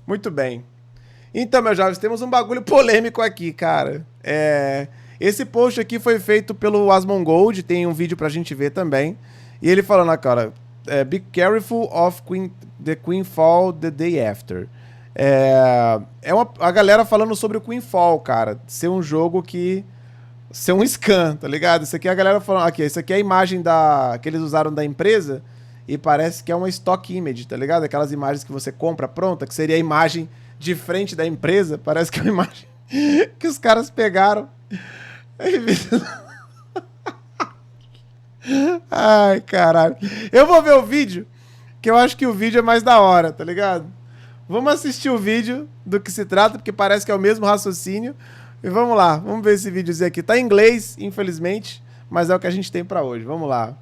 Muito bem. Então, meus jovens, temos um bagulho polêmico aqui, cara. Esse post aqui foi feito pelo Asmongold, tem um vídeo pra gente ver também. E ele falando, ó, cara, be careful of the Quinfall the day after. A galera falando sobre o Quinfall, cara, ser um jogo que... ser um scam, tá ligado? Isso aqui é a galera falando... Aqui, isso aqui é a imagem que eles usaram da empresa e parece que é uma stock image, tá ligado? Aquelas imagens que você compra pronta, que seria a imagem de frente da empresa. Parece que é uma imagem que os caras pegaram. Ai, caralho. Eu vou ver o vídeo, que eu acho que o vídeo é mais da hora, tá ligado? Vamos assistir o vídeo do que se trata, porque parece que é o mesmo raciocínio. E vamos lá, vamos ver esse videozinho aqui. Tá em inglês, infelizmente, mas é o que a gente tem pra hoje. Vamos lá.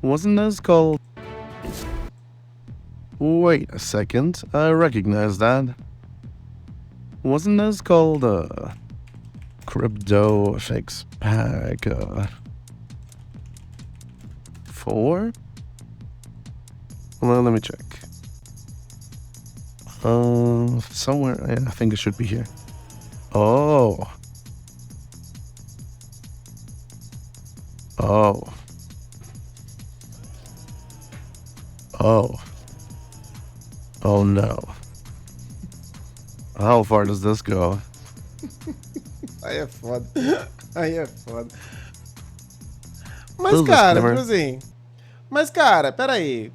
Wasn't this called... Wait a second, I recognize that. Wasn't this called Crypto Fix Pack 4? Well, let me check. Somewhere, I think it should be here. Oh. Oh no. How far does this go? Aí é foda. Aí é foda. Mas, cara, tipo assim... Mas, cara, peraí.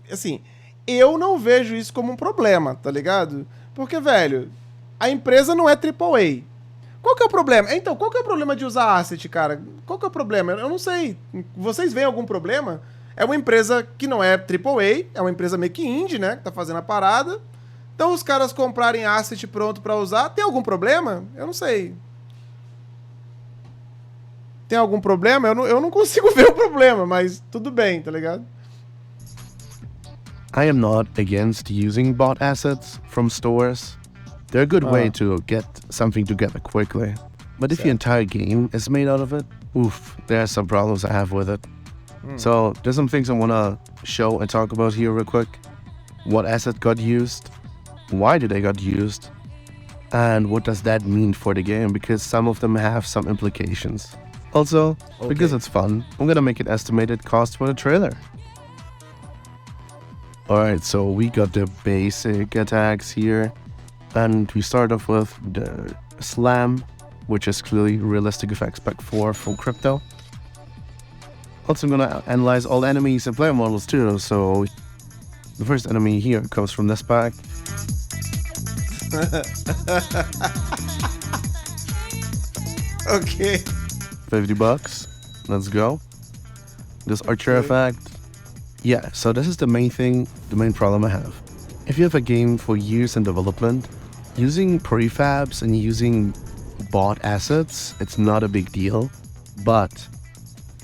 Assim, eu não vejo isso como um problema, tá ligado? Porque, velho, a empresa não é AAA. Qual que é o problema? Então, qual que é o problema de usar asset, cara? Qual que é o problema? Eu não sei. Vocês veem algum problema? É uma empresa que não é AAA, é uma empresa meio que indie, né? Que tá fazendo a parada. Então os caras comprarem asset pronto pra usar, tem algum problema? Eu não sei. Tem algum problema? Eu não consigo ver o problema, mas tudo bem, tá ligado? I am not against using bot assets from stores. They're a good way to get something together quickly. But if the entire game is made out of it, oof, there are some problems I have with it. So there's some things I want to show and talk about here real quick. What asset got used? Why did they got used? And what does that mean for the game? Because some of them have some implications. Also, because it's fun, I'm gonna make an estimated cost for the trailer. Alright, so we got the basic attacks here. And we start off with the Slam, which is clearly realistic effects pack 4 from Crypto. Also, I'm gonna analyze all enemies and player models too, so the first enemy here comes from this pack. Okay. $50. Let's go. This Archer effect. Yeah, so this is the main thing, the main problem I have. If you have a game for years in development, using prefabs and using bought assets, it's not a big deal. But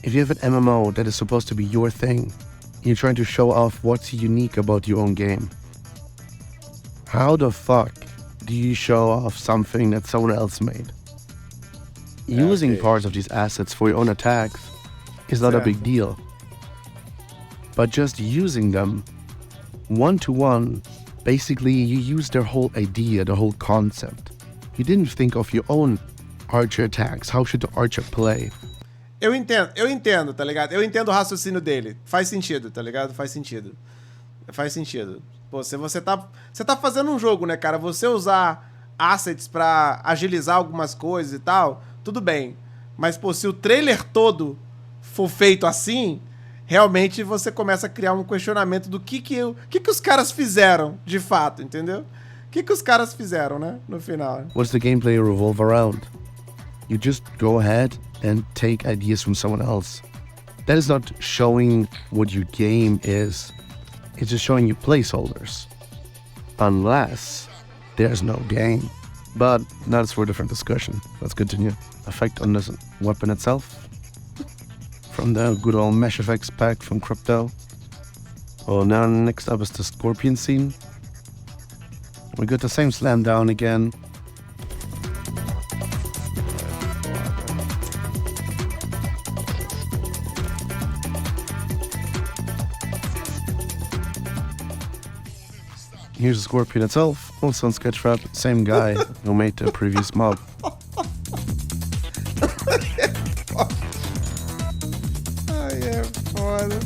if you have an MMO that is supposed to be your thing, you're trying to show off what's unique about your own game. How the fuck do you show off something that someone else made? Using parts of these assets for your own attacks is not a big deal. But just using them one-to-one, basically you use their whole idea, the whole concept. You didn't think of your own Archer attacks. How should the Archer play? Eu entendo, tá ligado? Eu entendo o raciocínio dele. Faz sentido, tá ligado? Faz sentido. Pô, se você tá fazendo um jogo, né, cara? Você usar assets pra agilizar algumas coisas e tal, tudo bem. Mas, pô, se o trailer todo for feito assim, realmente você começa a criar um questionamento do que os caras fizeram, de fato, entendeu? O que os caras fizeram, né, no final. What's the gameplay revolve around? You just go ahead and take ideas from someone else. That is not showing what your game is. It's just showing you placeholders. Unless there's no game. But that's for a different discussion. Let's continue. Effect on this weapon itself. from the good old mesh effects pack from Crypto. Well, now next up is the Scorpion scene. We got the same slam down again. Here's the Scorpion itself, also on Sketchfab, same guy who made the previous mob. Ai, é foda.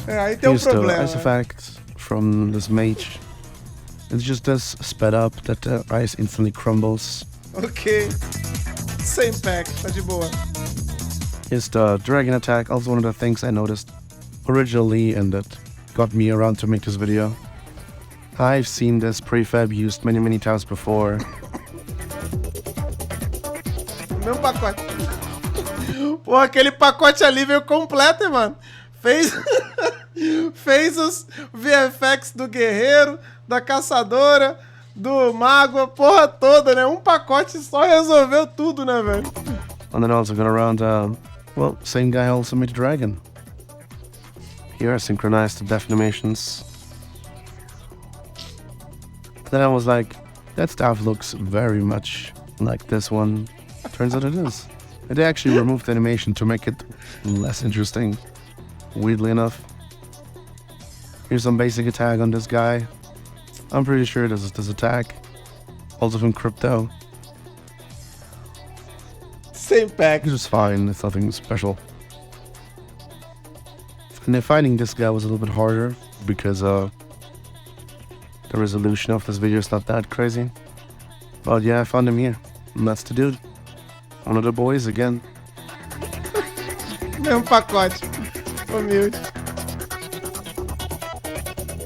É, aí tem Here's problema. the ice effect from this mage. It's just this sped up that the ice instantly crumbles. Ok. Same pack, tá de boa. Here's the dragon attack, also one of the things I noticed originally and that got me around to make this video. I've seen this prefab used many times before. Mesmo pacote. Pô, aquele pacote ali veio completo, hein, mano. Fez os VFX do guerreiro, da caçadora, do mago, a porra toda, né? Um pacote só resolveu tudo, né, velho? And then also got around, well, same guy also made a dragon. Here I synchronized the death animations. Then I was like, that stuff looks very much like this one. Turns out it is. And they actually removed the animation to make it less interesting, weirdly enough. Here's some basic attack on this guy. I'm pretty sure this is this attack. Also from Crypto. Same pack. It's just fine, it's nothing special. And then finding this guy was a little bit harder because the resolution of this video is not that crazy. But yeah, I found him here. And that's the dude. One of the boys again. Mesmo pacote. Humilde.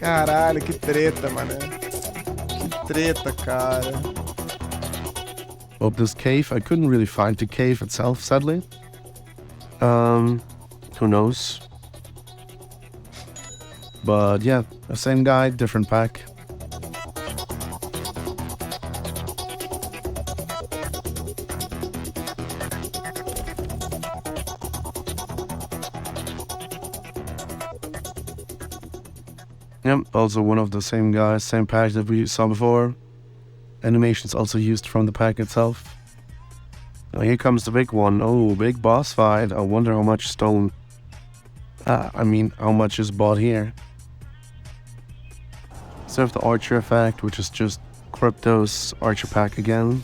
Caralho, que treta, mano. Que treta, cara. Well, this cave, I couldn't really find the cave itself, sadly. Who knows? But yeah, the same guy, different pack. Yep, also one of the same guys, same pack that we saw before. Animations also used from the pack itself. Now here comes the big one. Oh, big boss fight. I wonder how much stone... how much is bought here. So we have the Archer effect, which is just Crypto's Archer pack again.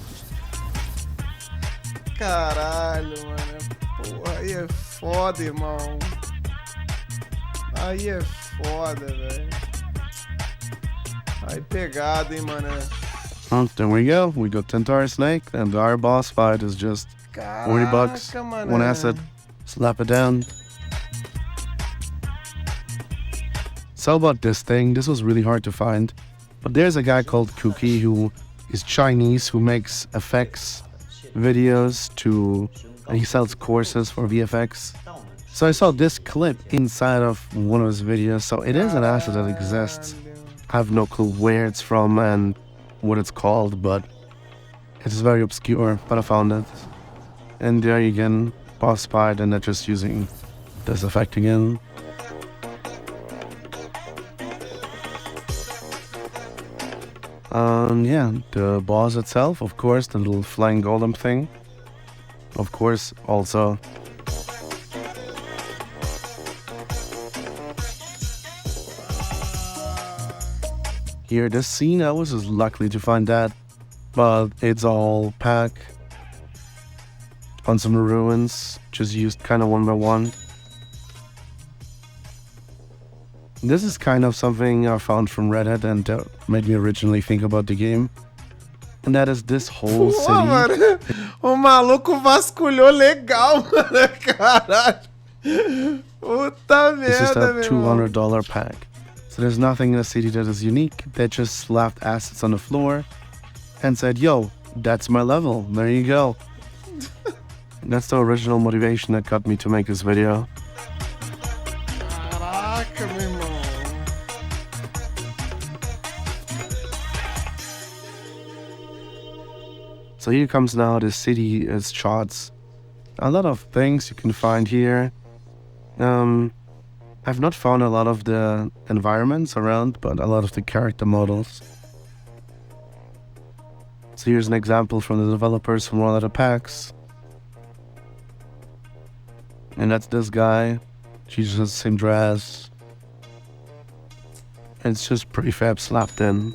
Caralho, mano. Porra, aí é foda, irmão. Aí é foda, velho. Aí pegado, hein, mano. Oh, there we go. We got Tentara Snake, and our boss fight is just Caraca, 40 bucks, mano. one asset, slap it down. So about this thing, this was really hard to find, but there's a guy called Cookie who is Chinese, who makes effects videos and he sells courses for VFX. So I saw this clip inside of one of his videos, so it is an asset that exists. I have no clue where it's from and what it's called, but it's very obscure, but I found it. And there again, boss fight, and they're just using this effect again. Yeah, the boss itself, of course, the little flying golem thing. Of course, also. Here, this scene, I was just lucky to find that, but it's all pack on some ruins, just used kind of one by one. This is kind of something I found from Reddit and made me originally think about the game. And that is this whole Pô, city. mano, o maluco vasculhou legal, mano, caralho. Puta This is merda, a meu irmão. $200 pack. So there's nothing in the city that is unique. They just slapped assets on the floor and said, yo, that's my level. There you go. That's the original motivation that got me to make this video. Caraca, meu irmão. So here comes now the city as shots. a lot of things you can find here. I've not found a lot of the environments around, but a lot of the character models. So here's an example from the developers from one of the packs. And that's this guy. She's just the same dress. It's just prefab slapped in.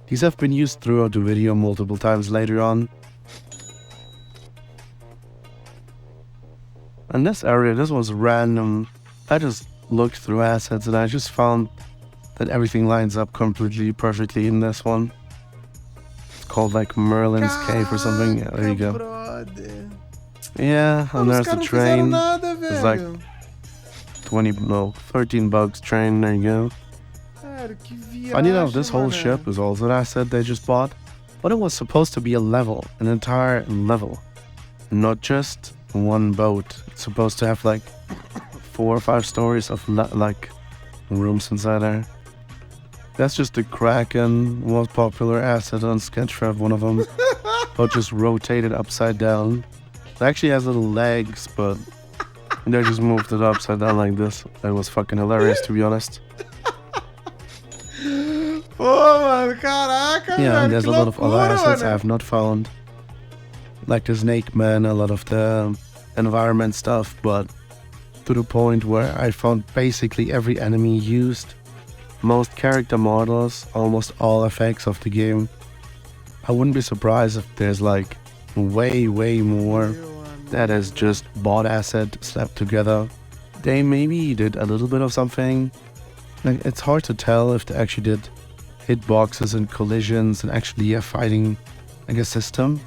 These have been used throughout the video multiple times later on. And this area, this was random. I just looked through assets and I just found that everything lines up completely perfectly in this one. It's called like Merlin's Cave or something. Yeah, there you go. Brother. Yeah, and there's the train. Nada, it's like 13 bucks train, there you go. Funny enough, this whole ship is also an asset they just bought, but it was supposed to be a level, an entire level, not just one boat. It's supposed to have like 4 or 5 stories of like rooms inside there. That's just the Kraken, most popular asset on Sketchfab, one of them, but just rotated upside down. It actually has little legs, but they just moved it upside down like this. That was fucking hilarious, to be honest. Pô, mano, caraca, yeah, velho, and there's a lot of other assets I mano. have not found. Like the Snake Man, a lot of the environment stuff, but to the point where I found basically every enemy used, most character models, almost all effects of the game. I wouldn't be surprised if there's like way more that is just bought asset slapped together. They maybe did a little bit of something. Like, it's hard to tell if they actually did hitboxes and collisions and actually a fighting like a system,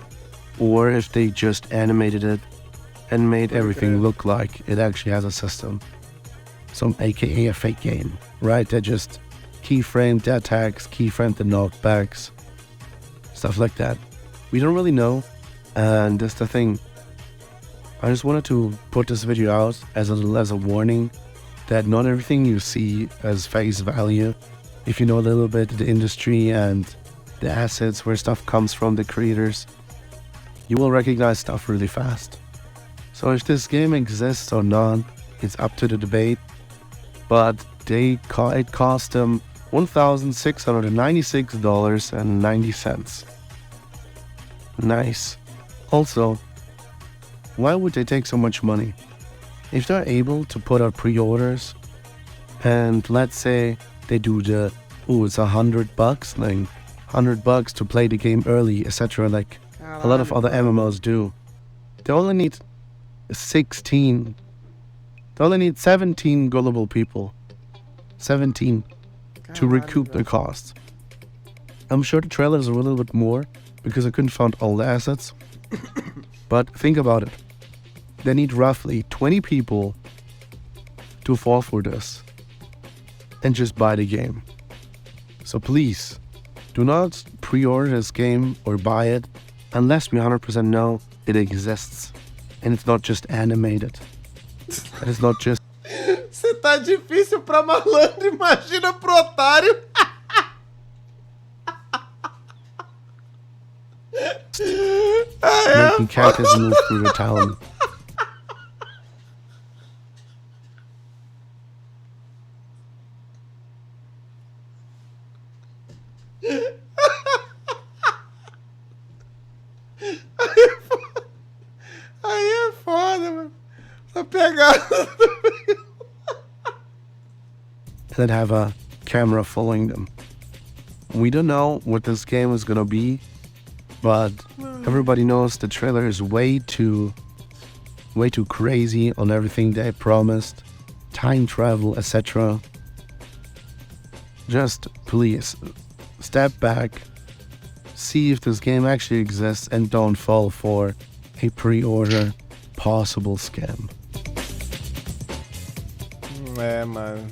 or if they just animated it and made everything look like it actually has a system. Some aka a fake game, right? They just keyframed the attacks, keyframed the knockbacks, stuff like that. We don't really know, and that's the thing. I just wanted to put this video out as a warning that not everything you see as face value. If you know a little bit of the industry and the assets where stuff comes from, the creators, you will recognize stuff really fast. So if this game exists or not, it's up to the debate, but it cost them $1,696.90. Nice. Also, why would they take so much money? If they're able to put out pre-orders, and let's say they do the, it's $100, like $100 to play the game early, etc. Like a lot of other MMOs do. They only need 17 gullible people. 17 to recoup the cost. I'm sure the trailers are a little bit more because I couldn't find all the assets. But think about it. They need roughly 20 people to fall for this and just buy the game. So please, do not pre-order this game or buy it unless we 100% know it exists and it's not just animated. And it's not just... Se tá difícil pra malandro, imagina pro otário. making characters move through the town. Aí é foda, mano. Tá pegado. That have a camera following them. We don't know what this game is gonna be, but everybody knows the trailer is way too crazy on everything they promised, time travel, etc. Just please step back, see if this game actually exists, and don't fall for a pre-order possible scam. É, mano.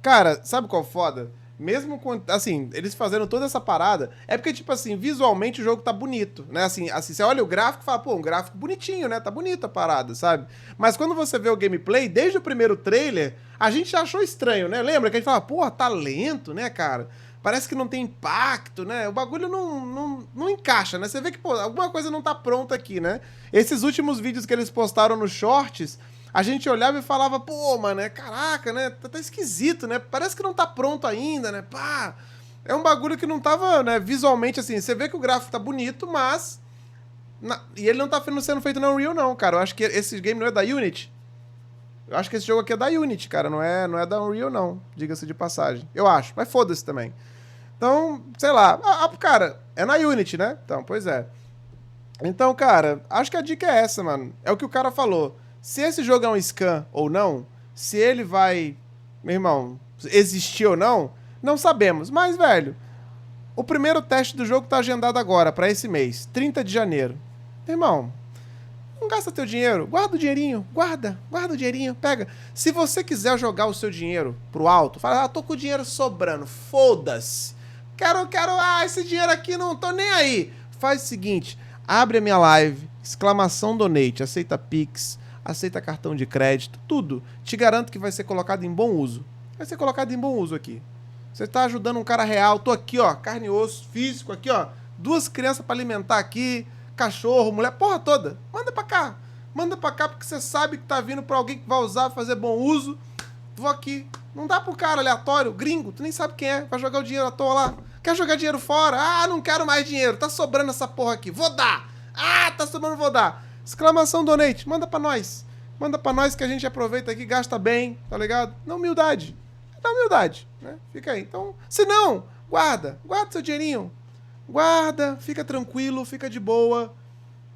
Cara, sabe qual foda? Mesmo com, assim, eles fazendo toda essa parada, é porque, tipo assim, visualmente o jogo tá bonito, né? Assim, você olha o gráfico e fala, pô, um gráfico bonitinho, né? Tá bonita a parada, sabe? Mas quando você vê o gameplay, desde o primeiro trailer, a gente já achou estranho, né? Lembra que a gente fala, porra, tá lento, né, cara? parece que não tem impacto, né? O bagulho não encaixa, né? Você vê que, pô, alguma coisa não tá pronta aqui, né? Esses últimos vídeos que eles postaram nos shorts, a gente olhava e falava, pô, mano, caraca, né? Tá esquisito, né? Parece que não tá pronto ainda, né? Pá, é um bagulho que não tava, né, visualmente assim. Você vê que o gráfico tá bonito, mas... E ele não tá sendo feito na Unreal, não, cara. Eu acho que esse game não é da Unity. Eu acho que esse jogo aqui é da Unity, cara. Não é da Unreal, não. Diga-se de passagem. Eu acho, mas foda-se também. Então, sei lá. Cara, é na Unity, né? Então, pois é. Então, cara, acho que a dica é essa, mano. É o que o cara falou. Se esse jogo é um scan ou não, se ele vai, meu irmão, existir ou não, não sabemos. Mas, velho, o primeiro teste do jogo tá agendado agora, pra esse mês, 30 de janeiro. Meu irmão, não gasta teu dinheiro, guarda o dinheirinho, guarda o dinheirinho, pega. Se você quiser jogar o seu dinheiro pro alto, fala, tô com o dinheiro sobrando, foda-se. Quero, esse dinheiro aqui não tô nem aí. Faz o seguinte, abre a minha live, exclamação donate, aceita Pix, aceita cartão de crédito, tudo. Te garanto que vai ser colocado em bom uso. Vai ser colocado em bom uso aqui. Você tá ajudando um cara real, tô aqui, ó, carne e osso, físico, aqui, ó, 2 crianças pra alimentar aqui, cachorro, mulher, porra toda. Manda pra cá, porque você sabe que tá vindo pra alguém que vai usar, fazer bom uso. Vou aqui. Não dá pro cara aleatório, gringo, tu nem sabe quem é, vai jogar o dinheiro à toa lá. Quer jogar dinheiro fora? Ah, não quero mais dinheiro, tá sobrando essa porra aqui, vou dar. Ah, tá sobrando, vou dar. Exclamação donate, manda pra nós. Manda pra nós que a gente aproveita aqui, gasta bem, tá ligado? Na humildade. Na humildade, né? Fica aí. Então, se não, guarda seu dinheirinho. Guarda, fica tranquilo, fica de boa.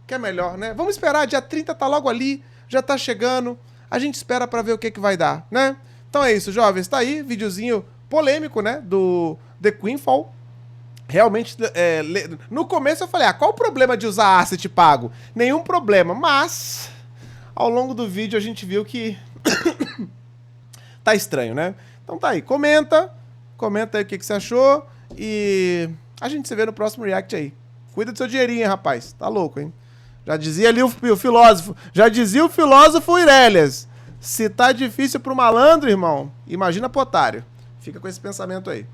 Que é melhor, né? Vamos esperar, dia 30 tá logo ali, já tá chegando. A gente espera pra ver o que vai dar, né? Então é isso, jovens. Tá aí, videozinho polêmico, né? Do THEQUINFALL. Realmente, no começo eu falei, qual o problema de usar asset pago? Nenhum problema, mas ao longo do vídeo a gente viu que tá estranho, né? Então tá aí, comenta aí o que você achou e a gente se vê no próximo react aí. Cuida do seu dinheirinho, hein, rapaz, tá louco, hein? Já dizia ali o filósofo Irélias, se tá difícil pro malandro, irmão, imagina pro otário. Fica com esse pensamento aí.